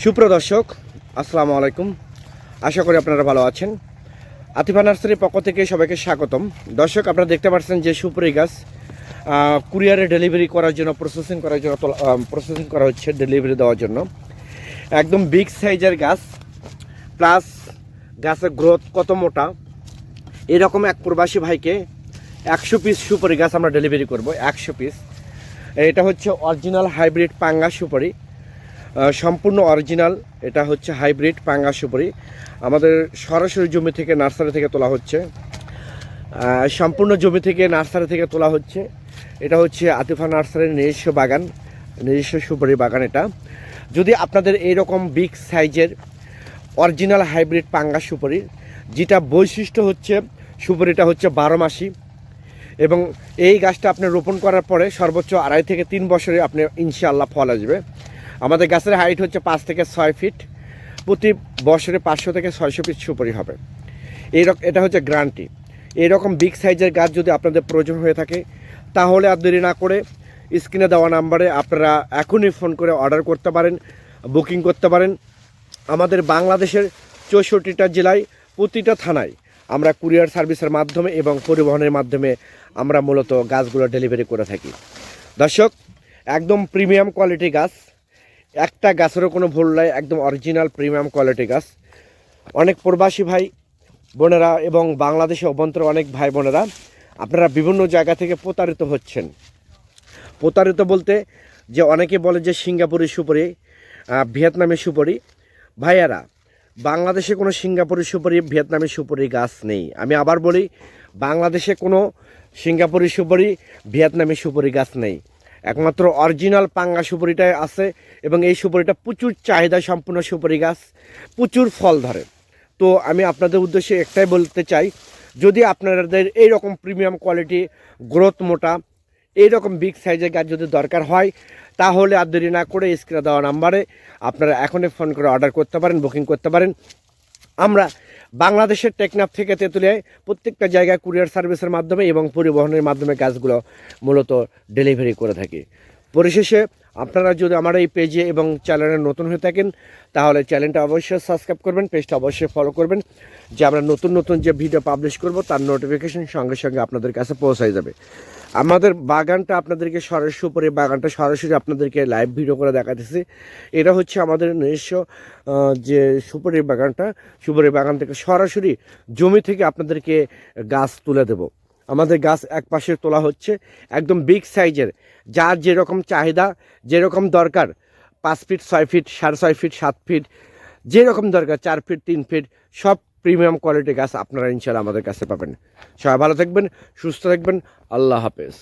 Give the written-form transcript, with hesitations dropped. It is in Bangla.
সুপ্রদর্শক আসসালামু আলাইকুম। আশা করি আপনারা ভালো আছেন। আতিফা নার্সারির পক্ষ থেকে সবাইকে স্বাগতম। দর্শক, আপনারা দেখতে পাচ্ছেন যে সুপারি গাছ কুরিয়ারে ডেলিভারি করার জন্য প্রসেসিং করা হচ্ছে ডেলিভারি দেওয়ার জন্য। একদম বিগ সাইজের গাছ, প্লাস গাছের গ্রোথ কত মোটা, এরকম এক প্রবাসী ভাইকে 100 পিস সুপারি গাছ আমরা ডেলিভারি করব। 100 পিস। এটা হচ্ছে অরিজিনাল হাইব্রিড পাঙ্গা সুপারি, সম্পূর্ণ অরিজিনাল। এটা হচ্ছে হাইব্রিড পাঙ্গা সুপারি, আমাদের সরাসরি জমি থেকে নার্সারি থেকে তোলা হচ্ছে, সম্পূর্ণ জমি থেকে নার্সারি থেকে তোলা হচ্ছে। এটা হচ্ছে আতিফা নার্সারির নিজস্ব বাগান, নিজস্ব সুপারি বাগান। এটা যদি আপনাদের এইরকম বিগ সাইজের অরিজিনাল হাইব্রিড পাঙ্গা সুপারি, যেটা বৈশিষ্ট্য হচ্ছে সুপারিটা হচ্ছে 12 মাসি, এবং এই গাছটা আপনি রোপণ করার পরে সর্বোচ্চ 2.5 থেকে 3 বছরে আপনি ইনশাআল্লাহ ফল আসবে। আমাদের গাছের হাইট হচ্ছে 5 থেকে 6 ফিট, প্রতি বছরে 500 থেকে 600 পিস সুপারি হবে। এটা হচ্ছে গ্যারান্টি। এইরকম বিগ সাইজের গাছ যদি আপনাদের প্রয়োজন হয়ে থাকে, তাহলে আর দেরি না করে স্ক্রিনে দেওয়া নাম্বারে আপনারা এখনই ফোন করে অর্ডার করতে পারেন, বুকিং করতে পারেন। আমাদের বাংলাদেশের 64টা জেলায় প্রতিটা থানায় আমরা কুরিয়ার সার্ভিসের মাধ্যমে এবং পরিবহনের মাধ্যমে আমরা মূলত গাছগুলো ডেলিভারি করে থাকি। দর্শক, একদম প্রিমিয়াম কোয়ালিটি গাছ, একটা গাছেরও কোনো ভুল নাই, একদম অরিজিনাল প্রিমিয়াম কোয়ালিটি গাছ। অনেক প্রবাসী ভাই বোনেরা এবং বাংলাদেশে অভ্যন্তরে অনেক ভাই বোনেরা আপনারা বিভিন্ন জায়গা থেকে প্রতারিত হচ্ছেন। প্রতারিত বলতে যে অনেকে বলে যে সিঙ্গাপুরি সুপারি, ভিয়েতনামি সুপারি। ভাইয়ারা, বাংলাদেশে কোনো সিঙ্গাপুরি সুপারি, ভিয়েতনামি সুপারি গাছ নেই। আমি আবার বলি, বাংলাদেশে কোনো সিঙ্গাপুরি সুপারি, ভিয়েতনামি সুপারি গাছ নেই। একমাত্র অরিজিনাল পাঙ্গা সুপারিটাই আছে, এবং এই সুপারিটা প্রচুর চাহিদা সম্পূর্ণ সুপারি গাছ, প্রচুর ফল ধরে। তো আমি আপনাদের উদ্দেশ্যে একটাই বলতে চাই, যদি আপনাদের এইরকম প্রিমিয়াম কোয়ালিটি, গ্রোথ মোটা, এইরকম বিগ সাইজের গাছ যদি দরকার হয়, তাহলে আর দেরি না করে স্ক্রিনে দেওয়া নাম্বারে আপনারা এখনই ফোন করে অর্ডার করতে পারেন, বুকিং করতে পারেন। আমরা বাংলাদেশের টেকনাফ থেকে তেঁতুলিয়ায় প্রত্যেকটা জায়গায় কুরিয়ার সার্ভিসের মাধ্যমে এবং পরিবহনের মাধ্যমে গাছগুলো মূলত ডেলিভারি করে থাকি। পরিশেষে আপনারা যদি আমার এই পেজে এবং চ্যানেলে নতুন হয়ে থাকেন, তাহলে চ্যানেলটা অবশ্যই সাবস্ক্রাইব করবেন, পেজটা অবশ্যই ফলো করবেন, যে আমরা নতুন নতুন যে ভিডিও পাবলিশ করব তার নোটিফিকেশন সঙ্গে সঙ্গে আপনাদের কাছে পৌঁছায় যাবে। আমাদের বাগানটা আপনাদেরকে সরাসরি আপনাদেরকে লাইভ ভিডিও করে দেখাতেছি। এটা হচ্ছে আমাদের নিজস্ব যে সুপারি বাগান থেকে সরাসরি জমি থেকে আপনাদেরকে গাছ তুলে দেব। আমাদের গাছ এক পাশে তোলা হচ্ছে, একদম বিগ সাইজের, যার যেরকম চাহিদা, যেরকম দরকার, 5 ফিট, 6 ফিট, 6.5 ফিট, 7 ফিট, যেরকম দরকার, 4 ফিট, 3 ফিট, সব প্রিমিয়াম কোয়ালিটি গাছ আপনারা ইনশাআল্লাহ আমাদের কাছে পাবেন। সবাই ভালো থাকবেন, সুস্থ থাকবেন। আল্লাহ হাফেজ।